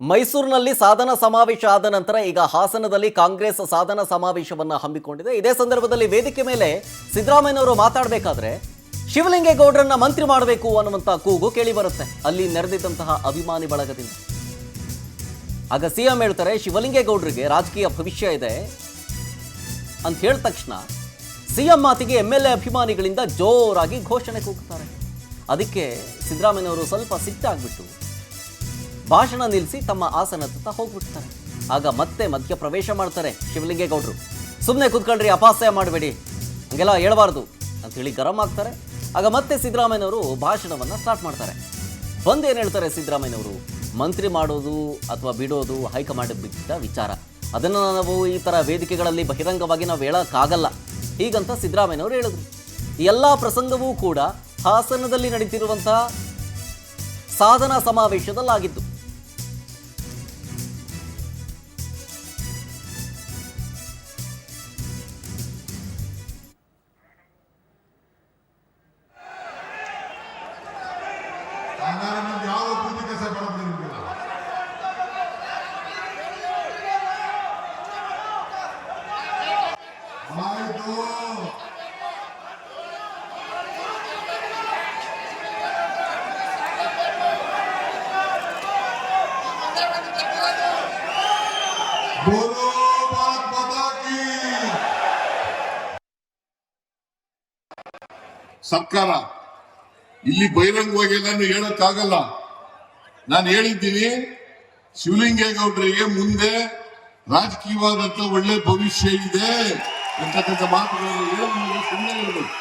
ಮೈಸೂರಿನಲ್ಲಿ ಸಾಧನಾ ಸಮಾವೇಶ ಆದ ನಂತರ ಈಗ ಹಾಸನದಲ್ಲಿ ಕಾಂಗ್ರೆಸ್ ಸಾಧನಾ ಸಮಾವೇಶವನ್ನು ಹಮ್ಮಿಕೊಂಡಿದೆ. ಇದೇ ಸಂದರ್ಭದಲ್ಲಿ ವೇದಿಕೆ ಮೇಲೆ ಸಿದ್ದರಾಮಯ್ಯನವರು ಮಾತಾಡಬೇಕಾದ್ರೆ ಶಿವಲಿಂಗೇಗೌಡರನ್ನ ಮಂತ್ರಿ ಮಾಡಬೇಕು ಅನ್ನುವಂತ ಕೂಗು ಕೇಳಿ ಬರುತ್ತೆ ಅಲ್ಲಿ ನೆರೆದಿದ್ದಂತಹ ಅಭಿಮಾನಿ ಬಳಗದಿಂದ. ಆಗ ಸಿಎಂ ಹೇಳ್ತಾರೆ ಶಿವಲಿಂಗೇಗೌಡರಿಗೆ ರಾಜಕೀಯ ಭವಿಷ್ಯ ಇದೆ ಅಂತ ಹೇಳಿದ ತಕ್ಷಣ ಸಿಎಂ ಮಾತಿಗೆ ಎಂಎಲ್ಎ ಅಭಿಮಾನಿಗಳಿಂದ ಜೋರಾಗಿ ಘೋಷಣೆ ಕೂಗುತ್ತಾರೆ. ಅದಕ್ಕೆ ಸಿದ್ದರಾಮಯ್ಯನವರು ಸ್ವಲ್ಪ ಸಿಟ್ಟಾಗ್ಬಿಟ್ಟು ಭಾಷಣ ನಿಲ್ಲಿಸಿ ತಮ್ಮ ಆಸನದತ್ತ ಹೋಗ್ಬಿಡ್ತಾರೆ. ಆಗ ಮತ್ತೆ ಮಧ್ಯ ಪ್ರವೇಶ ಮಾಡ್ತಾರೆ ಶಿವಲಿಂಗೇಗೌಡರು. ಸುಮ್ಮನೆ ಕೂತ್ಕೊಳ್ರಿ, ಅಪಹಾಸ್ಯ ಮಾಡಬೇಡಿ, ಹಂಗೆಲ್ಲ ಹೇಳಬಾರ್ದು ಅಂತೇಳಿ ಗರಂ ಆಗ್ತಾರೆ. ಆಗ ಮತ್ತೆ ಸಿದ್ದರಾಮಯ್ಯನವರು ಭಾಷಣವನ್ನು ಸ್ಟಾರ್ಟ್ ಮಾಡ್ತಾರೆ. ಬಂದೇನು ಹೇಳ್ತಾರೆ ಸಿದ್ದರಾಮಯ್ಯನವರು, ಮಂತ್ರಿ ಮಾಡೋದು ಅಥವಾ ಬಿಡೋದು ಹೈಕಮಾಂಡ್ ಬಿದ್ದ ವಿಚಾರ, ಅದನ್ನು ನಾವು ಈ ಥರ ವೇದಿಕೆಗಳಲ್ಲಿ ಬಹಿರಂಗವಾಗಿ ನಾವು ಹೇಳೋಕ್ಕಾಗಲ್ಲ ಹೀಗಂತ ಸಿದ್ದರಾಮಯ್ಯನವರು ಹೇಳಿದ್ರು. ಈ ಎಲ್ಲ ಪ್ರಸಂಗವೂ ಕೂಡ ಹಾಸನದಲ್ಲಿ ನಡೀತಿರುವಂತಹ ಸಾಧನಾ ಸಮಾವೇಶದಲ್ಲಾಗಿದ್ದು. ಸರ್ಕಾರ ಇಲ್ಲಿ ಬಹಿರಂಗವಾಗಿ ನಾನು ಹೇಳಕ್ಕಾಗಲ್ಲ. ನಾನು ಹೇಳಿದ್ದೀನಿ ಶಿವಲಿಂಗೇಗೌಡರಿಗೆ ಮುಂದೆ ರಾಜಕೀಯವಾದಂತ ಒಳ್ಳೆ ಭವಿಷ್ಯ ಇದೆ ಅಂತಕ್ಕಂಥ ಮಾತುಗಳನ್ನು ಹೇಳಿ ಸುಮ್ಮನೆ ಹೇಳ್ಬೇಕು.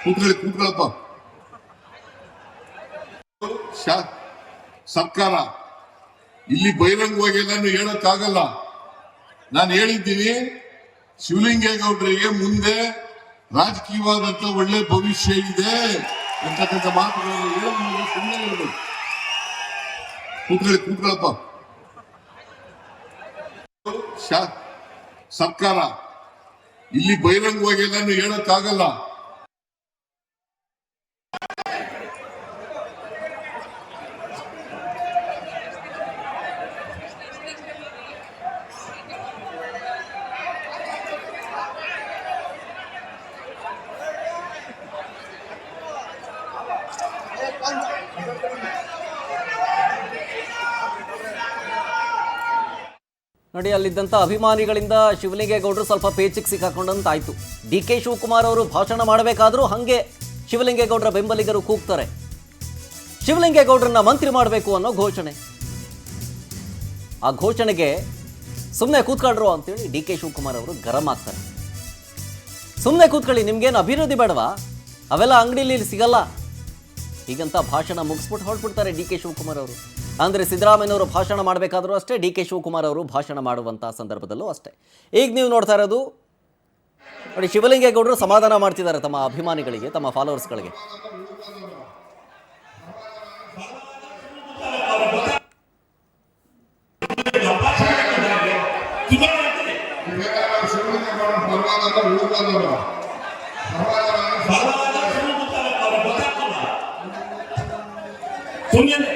ಕೂತ್ಕೊಳ್ಳಪ್ಪ. ಸರ್ಕಾರ ಇಲ್ಲಿ ಬಹಿರಂಗವಾಗಿ ನಾನು ಹೇಳಕ್ಕಾಗಲ್ಲ. ನಾನು ಹೇಳಿದ್ದೀನಿ ಶಿವಲಿಂಗೇಗೌಡರಿಗೆ ಮುಂದೆ ರಾಜಕೀಯವಾದಂತ ಒಳ್ಳೆ ಭವಿಷ್ಯ ಇದೆ ಅಂತಕ್ಕಂಥ ಮಾತುಗಳನ್ನು ಹೇಳಿ ಸುಮ್ಮನೆ ಹೇಳ್ಬೇಕು. ಕೂತ್ಕೊಳ್ಳಪ್ಪ. ಸರ್ಕಾರ ಇಲ್ಲಿ ಬಹಿರಂಗವಾಗಿ ನಾನು ಹೇಳಕ್ಕಾಗಲ್ಲ. ನೋಡಿ, ಅಲ್ಲಿದ್ದಂಥ ಅಭಿಮಾನಿಗಳಿಂದ ಶಿವಲಿಂಗೇಗೌಡರು ಸ್ವಲ್ಪ ಪೇಚಿಗೆ ಸಿಕ್ಕಾಕೊಂಡಂತಾಯ್ತು. ಡಿ ಕೆ ಶಿವಕುಮಾರ್ ಅವರು ಭಾಷಣ ಮಾಡಬೇಕಾದ್ರೂ ಹಾಗೆ ಶಿವಲಿಂಗೇಗೌಡರ ಬೆಂಬಲಿಗರು ಕೂಗ್ತಾರೆ ಶಿವಲಿಂಗೇಗೌಡರನ್ನ ಮಂತ್ರಿ ಮಾಡಬೇಕು ಅನ್ನೋ ಘೋಷಣೆ. ಆ ಘೋಷಣೆಗೆ ಸುಮ್ಮನೆ ಕೂತ್ಕೊಳ್ರು ಅಂತೇಳಿ ಡಿ ಕೆ ಶಿವಕುಮಾರ್ ಅವರು ಗರಂ ಆಗ್ತಾರೆ. ಸುಮ್ಮನೆ ಕೂತ್ಕೊಳ್ಳಿ, ನಿಮ್ಗೇನು ಅಭಿವೃದ್ಧಿ ಬೇಡವಾ, ಅವೆಲ್ಲ ಅಂಗಡಿಲಿ ಸಿಗಲ್ಲ ಹೀಗಂತ ಭಾಷಣ ಮುಗಿಸ್ಬಿಟ್ಟು ಹೊರಟ್ಬಿಡ್ತಾರೆ ಡಿ ಕೆ ಶಿವಕುಮಾರ್ ಅವರು. ಅಂದರೆ ಸಿದ್ದರಾಮಯ್ಯನವರು ಭಾಷಣ ಮಾಡಬೇಕಾದ್ರೂ ಅಷ್ಟೇ, ಡಿ ಕೆ ಶಿವಕುಮಾರ್ ಅವರು ಭಾಷಣ ಮಾಡುವಂಥ ಸಂದರ್ಭದಲ್ಲೂ ಅಷ್ಟೇ. ಈಗ ನೀವು ನೋಡ್ತಾ ಇರೋದು ನೋಡಿ, ಶಿವಲಿಂಗೇಗೌಡರು ಸಮಾಧಾನ ಮಾಡ್ತಿದ್ದಾರೆ ತಮ್ಮ ಅಭಿಮಾನಿಗಳಿಗೆ, ತಮ್ಮ ಫಾಲೋವರ್ಸ್ಗಳಿಗೆ. ಸುಮ್ಮನೆ